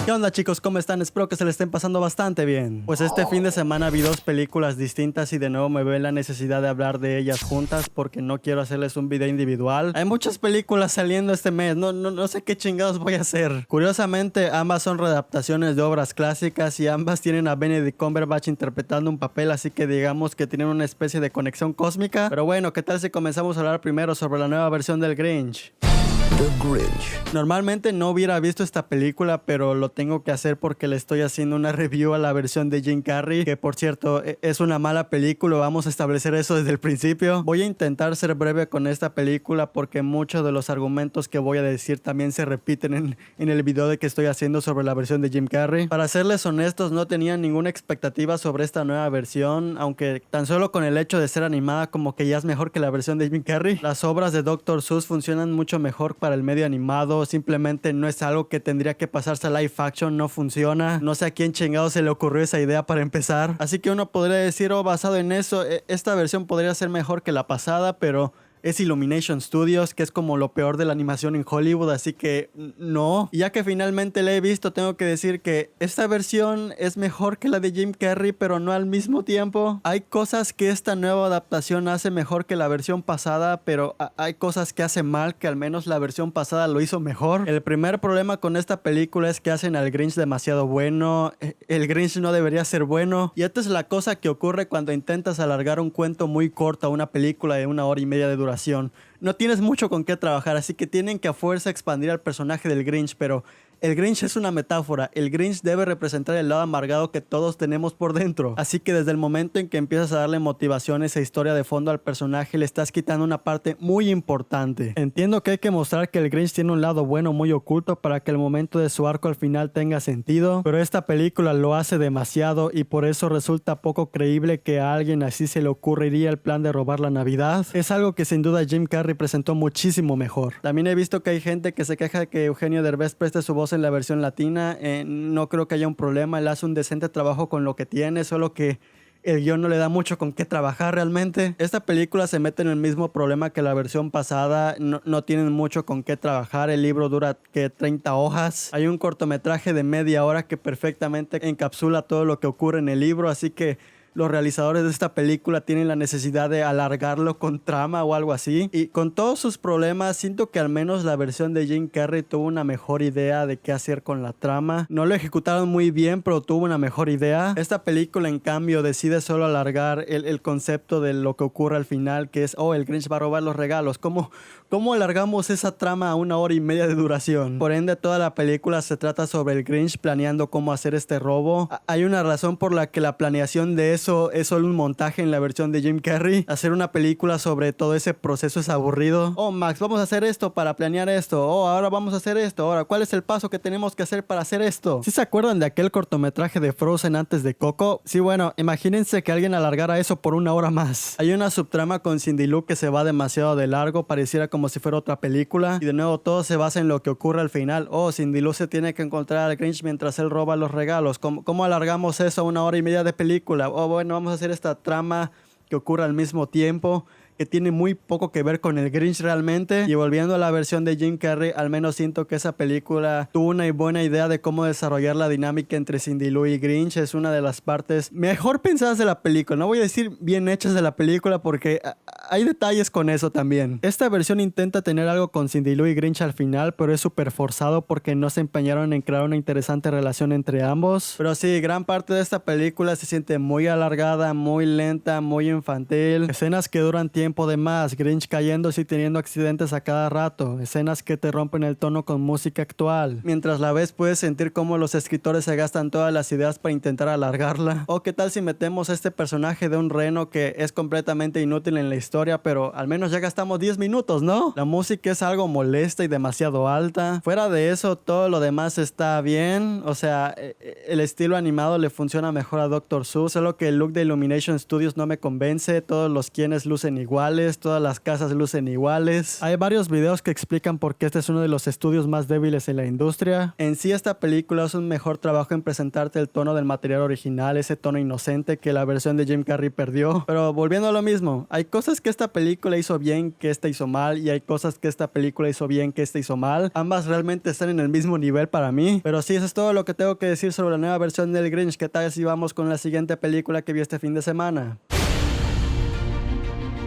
¿Qué onda, chicos? ¿Cómo están? Espero que se le estén pasando bastante bien. Pues este fin de semana vi dos películas distintas y de nuevo me veo en la necesidad de hablar de ellas juntas porque no quiero hacerles un video individual. Hay muchas películas saliendo este mes, no sé qué chingados voy a hacer. Curiosamente, ambas son readaptaciones de obras clásicas y ambas tienen a Benedict Cumberbatch interpretando un papel, así que digamos que tienen una especie de conexión cósmica. Pero bueno, ¿qué tal si comenzamos a hablar primero sobre la nueva versión del Grinch? The Grinch. Normalmente no hubiera visto esta película, pero lo tengo que hacer porque le estoy haciendo una review a la versión de Jim Carrey, que por cierto es una mala película, vamos a establecer eso desde el principio. Voy a intentar ser breve con esta película porque muchos de los argumentos que voy a decir también se repiten en el video de que estoy haciendo sobre la versión de Jim Carrey. Para serles honestos, no tenía ninguna expectativa sobre esta nueva versión, aunque tan solo con el hecho de ser animada como que ya es mejor que la versión de Jim Carrey. Las obras de Dr. Seuss funcionan mucho mejor para el medio animado, simplemente no es algo que tendría que pasarse a live action, no funciona. No sé a quién chingado se le ocurrió esa idea para empezar. Así que uno podría decir, basado en eso, esta versión podría ser mejor que la pasada, pero es Illumination Studios, que es como lo peor de la animación en Hollywood, así que no. Y ya que finalmente la he visto, tengo que decir que esta versión es mejor que la de Jim Carrey, pero no al mismo tiempo. Hay cosas que esta nueva adaptación hace mejor que la versión pasada, pero hay cosas que hace mal que al menos la versión pasada lo hizo mejor. El primer problema con esta película es que hacen al Grinch demasiado bueno. El Grinch no debería ser bueno. Y esta es la cosa que ocurre cuando intentas alargar un cuento muy corto a una película de 1 hora y media de duración. No tienes mucho con qué trabajar, así que tienen que a fuerza expandir al personaje del Grinch, pero el Grinch es una metáfora. El Grinch debe representar el lado amargado que todos tenemos por dentro. Así que desde el momento en que empiezas a darle motivaciones e historia de fondo al personaje, le estás quitando una parte muy importante. Entiendo que hay que mostrar que el Grinch tiene un lado bueno muy oculto para que el momento de su arco al final tenga sentido, pero esta película lo hace demasiado y por eso resulta poco creíble que a alguien así se le ocurriría el plan de robar la Navidad. Es algo que sin duda Jim Carrey presentó muchísimo mejor. También he visto que hay gente que se queja de que Eugenio Derbez preste su voz en la versión latina. No creo que haya un problema, él hace un decente trabajo con lo que tiene, solo que el guión no le da mucho con qué trabajar realmente. Esta película se mete en el mismo problema que la versión pasada, no tienen mucho con qué trabajar, el libro dura que 30 hojas, hay un cortometraje de media hora que perfectamente encapsula todo lo que ocurre en el libro, así que los realizadores de esta película tienen la necesidad de alargarlo con trama o algo así. Y con todos sus problemas, siento que al menos la versión de Jim Carrey tuvo una mejor idea de qué hacer con la trama. No lo ejecutaron muy bien, pero tuvo una mejor idea. Esta película, en cambio, decide solo alargar el concepto de lo que ocurre al final, que es, el Grinch va a robar los regalos. ¿Cómo alargamos esa trama a 1 hora y media de duración? Por ende, toda la película se trata sobre el Grinch planeando cómo hacer este robo. Hay una razón por la que la planeación de eso es solo un montaje en la versión de Jim Carrey. Hacer una película sobre todo ese proceso es aburrido. Max, vamos a hacer esto para planear esto. Ahora vamos a hacer esto. Ahora, ¿cuál es el paso que tenemos que hacer para hacer esto? ¿Sí se acuerdan de aquel cortometraje de Frozen antes de Coco? Sí, bueno, imagínense que alguien alargara eso por 1 hora más. Hay una subtrama con Cindy Lou que se va demasiado de largo, pareciera como si fuera otra película. Y de nuevo todo se basa en lo que ocurre al final. Cindy Lou se tiene que encontrar al Grinch mientras él roba los regalos. ¿Cómo alargamos eso a 1 hora y media de película? Bueno, vamos a hacer esta trama que ocurre al mismo tiempo, que tiene muy poco que ver con el Grinch realmente. Y volviendo a la versión de Jim Carrey, al menos siento que esa película tuvo una buena idea de cómo desarrollar la dinámica entre Cindy Lou y Grinch. Es una de las partes mejor pensadas de la película. No voy a decir bien hechas de la película porque hay detalles con eso también. Esta versión intenta tener algo con Cindy Lou y Grinch al final, pero es súper forzado porque no se empeñaron en crear una interesante relación entre ambos. Pero sí, gran parte de esta película se siente muy alargada, muy lenta, muy infantil. Escenas que duran tiempo de más, Grinch cayéndose y teniendo accidentes a cada rato, escenas que te rompen el tono con música actual. Mientras la ves puedes sentir cómo los escritores se gastan todas las ideas para intentar alargarla. ¿Qué tal si metemos a este personaje de un reno que es completamente inútil en la historia, pero al menos ya gastamos 10 minutos, ¿no? La música es algo molesta y demasiado alta. Fuera de eso, todo lo demás está bien. O sea, el estilo animado le funciona mejor a Dr. Seuss, solo que el look de Illumination Studios no me convence. Todos los quienes lucen igual, todas las casas lucen iguales. Hay varios videos que explican por qué este es uno de los estudios más débiles en la industria. En sí, esta película hace un mejor trabajo en presentarte el tono del material original, ese tono inocente que la versión de Jim Carrey perdió. Pero volviendo a lo mismo, hay cosas que esta película hizo bien, que esta hizo mal, y hay cosas que esta película hizo bien, que esta hizo mal. Ambas realmente están en el mismo nivel para mí. Pero sí, eso es todo lo que tengo que decir sobre la nueva versión del Grinch. ¿Qué tal si vamos con la siguiente película que vi este fin de semana?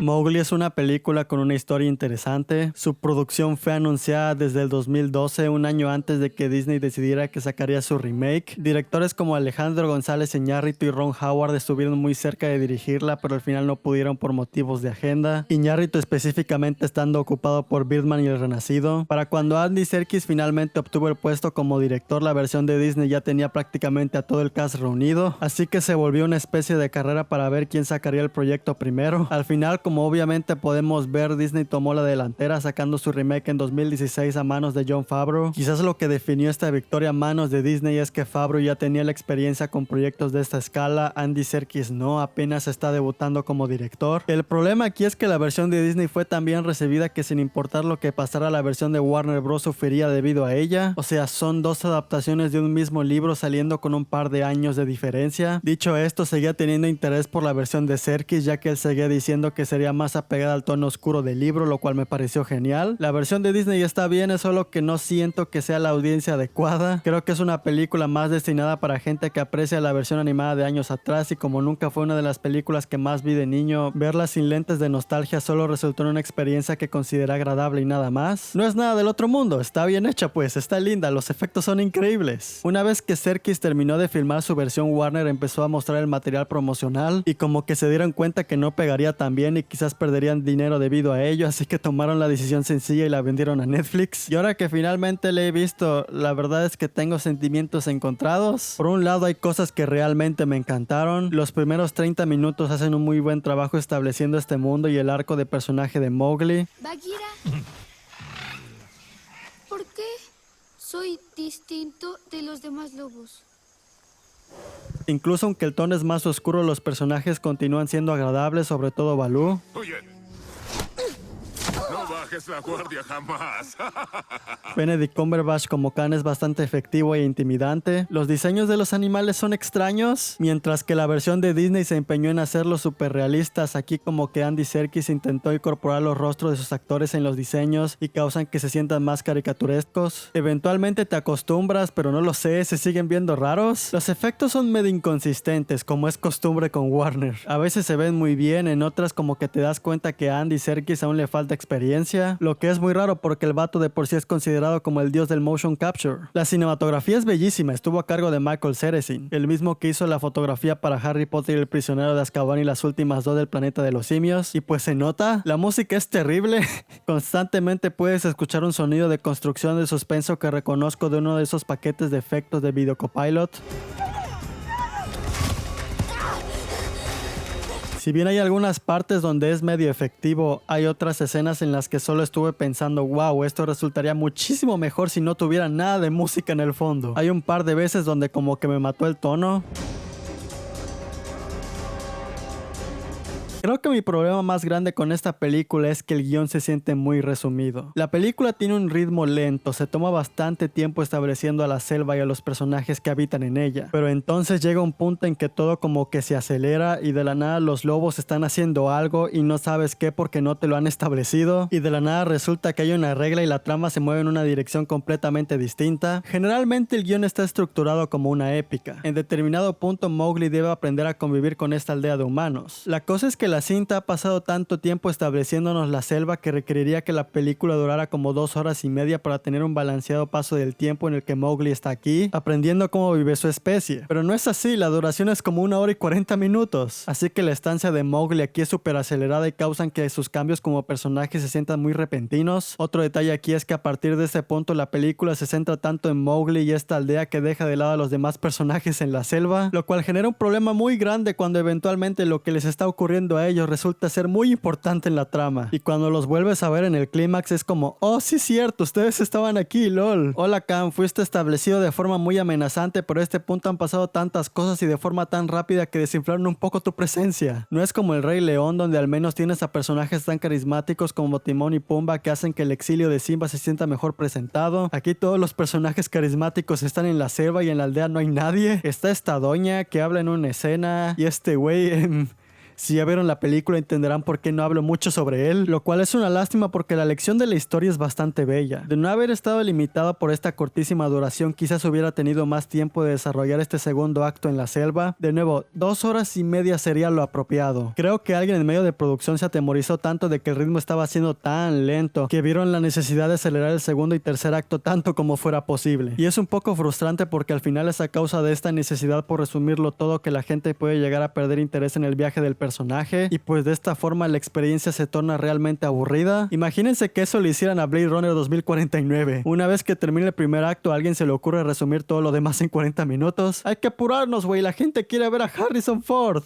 Mowgli es una película con una historia interesante. Su producción fue anunciada desde el 2012, un año antes de que Disney decidiera que sacaría su remake. Directores como Alejandro González Iñárritu y Ron Howard estuvieron muy cerca de dirigirla, pero al final no pudieron por motivos de agenda. Iñárritu específicamente estando ocupado por Birdman y El Renacido. Para cuando Andy Serkis finalmente obtuvo el puesto como director, la versión de Disney ya tenía prácticamente a todo el cast reunido, así que se volvió una especie de carrera para ver quién sacaría el proyecto primero. Al final, como obviamente podemos ver, Disney tomó la delantera sacando su remake en 2016 a manos de Jon Favreau. Quizás lo que definió esta victoria a manos de Disney es que Favreau ya tenía la experiencia con proyectos de esta escala. Andy Serkis no, apenas está debutando como director. El problema aquí es que la versión de Disney fue tan bien recibida que sin importar lo que pasara, la versión de Warner Bros. Sufriría debido a ella. O sea, son dos adaptaciones de un mismo libro saliendo con un par de años de diferencia. Dicho esto, seguía teniendo interés por la versión de Serkis, ya que él seguía diciendo que sería más apegada al tono oscuro del libro, lo cual me pareció genial. La versión de Disney está bien, es solo que no siento que sea la audiencia adecuada. Creo que es una película más destinada para gente que aprecia la versión animada de años atrás, y como nunca fue una de las películas que más vi de niño, verla sin lentes de nostalgia solo resultó en una experiencia que consideré agradable y nada más. No es nada del otro mundo, está bien hecha pues, está linda, los efectos son increíbles. Una vez que Serkis terminó de filmar su versión, Warner empezó a mostrar el material promocional y como que se dieron cuenta que no pegaría tan bien y quizás perderían dinero debido a ello, así que tomaron la decisión sencilla y la vendieron a Netflix. Y ahora que finalmente la he visto, la verdad es que tengo sentimientos encontrados. Por un lado, hay cosas que realmente me encantaron. Los primeros 30 minutos hacen un muy buen trabajo estableciendo este mundo y el arco de personaje de Mowgli. Bagheera, ¿por qué soy distinto de los demás lobos? Incluso aunque el tono es más oscuro, los personajes continúan siendo agradables, sobre todo Baloo. Oye, no bajes la guardia jamás. Benedict Cumberbatch como Khan es bastante efectivo e intimidante. Los diseños de los animales son extraños, mientras que la versión de Disney se empeñó en hacerlos súper realistas. Aquí como que Andy Serkis intentó incorporar los rostros de sus actores en los diseños y causan que se sientan más caricaturescos. Eventualmente te acostumbras, pero no lo sé, se siguen viendo raros. Los efectos son medio inconsistentes, como es costumbre con Warner. A veces se ven muy bien, en otras como que te das cuenta que a Andy Serkis aún le falta experiencia, lo que es muy raro porque el vato de por sí es considerado como el dios del motion capture. La cinematografía es bellísima, estuvo a cargo de Michael Cederschind, el mismo que hizo la fotografía para Harry Potter y el prisionero de Azkaban y las últimas dos del planeta de los simios, y pues se nota. La música es terrible. Constantemente puedes escuchar un sonido de construcción de suspenso que reconozco de uno de esos paquetes de efectos de Video Copilot. Si bien hay algunas partes donde es medio efectivo, hay otras escenas en las que solo estuve pensando, wow, esto resultaría muchísimo mejor si no tuviera nada de música en el fondo. Hay un par de veces donde como que me mató el tono. Creo que mi problema más grande con esta película es que el guión se siente muy resumido. La película tiene un ritmo lento, se toma bastante tiempo estableciendo a la selva y a los personajes que habitan en ella. Pero entonces llega un punto en que todo como que se acelera y de la nada los lobos están haciendo algo y no sabes qué porque no te lo han establecido. Y de la nada resulta que hay una regla y la trama se mueve en una dirección completamente distinta. Generalmente el guión está estructurado como una épica. En determinado punto Mowgli debe aprender a convivir con esta aldea de humanos. La cosa es que la cinta ha pasado tanto tiempo estableciéndonos la selva que requeriría que la película durara como 2 horas y media para tener un balanceado paso del tiempo en el que Mowgli está aquí, aprendiendo cómo vive su especie. Pero no es así, la duración es como 1 hora y 40 minutos. Así que la estancia de Mowgli aquí es súper acelerada y causan que sus cambios como personaje se sientan muy repentinos. Otro detalle aquí es que a partir de ese punto la película se centra tanto en Mowgli y esta aldea que deja de lado a los demás personajes en la selva, lo cual genera un problema muy grande cuando eventualmente lo que les está ocurriendo a ellos resulta ser muy importante en la trama. Y cuando los vuelves a ver en el clímax es como, oh sí cierto, ustedes estaban aquí, lol. Hola Khan, fuiste establecido de forma muy amenazante, pero a este punto han pasado tantas cosas y de forma tan rápida que desinflaron un poco tu presencia. No es como el Rey León, donde al menos tienes a personajes tan carismáticos como Timón y Pumba que hacen que el exilio de Simba se sienta mejor presentado. Aquí todos los personajes carismáticos están en la selva y en la aldea no hay nadie. Está esta doña que habla en una escena y este güey Si ya vieron la película entenderán por qué no hablo mucho sobre él, lo cual es una lástima porque la lección de la historia es bastante bella. De no haber estado limitado por esta cortísima duración, quizás hubiera tenido más tiempo de desarrollar este segundo acto en la selva. De nuevo, 2 horas y media sería lo apropiado. Creo que alguien en medio de producción se atemorizó tanto de que el ritmo estaba siendo tan lento que vieron la necesidad de acelerar el segundo y tercer acto tanto como fuera posible. Y es un poco frustrante porque al final es a causa de esta necesidad por resumirlo todo que la gente puede llegar a perder interés en el viaje del personaje y pues de esta forma la experiencia se torna realmente aburrida. Imagínense que eso le hicieran a Blade Runner 2049. Una vez que termine el primer acto a alguien se le ocurre resumir todo lo demás en 40 minutos. Hay que apurarnos, güey, la gente quiere ver a Harrison Ford.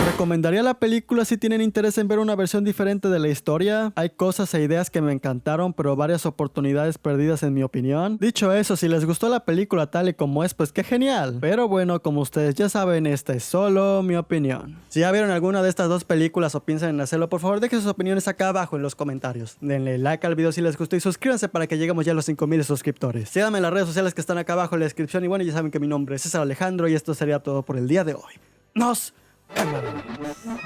Recomendaría la película si tienen interés en ver una versión diferente de la historia. Hay cosas e ideas que me encantaron, pero varias oportunidades perdidas en mi opinión. Dicho eso, si les gustó la película tal y como es, pues qué genial. Pero bueno, como ustedes ya saben, esta es solo mi opinión. Si ya vieron alguna de estas dos películas o piensan en hacerlo, por favor dejen sus opiniones acá abajo en los comentarios. Denle like al video si les gustó y suscríbanse para que lleguemos ya a los 5000 suscriptores. Síganme en las redes sociales que están acá abajo en la descripción y bueno, ya saben que mi nombre es César Alejandro y esto sería todo por el día de hoy. ¡Nos vemos!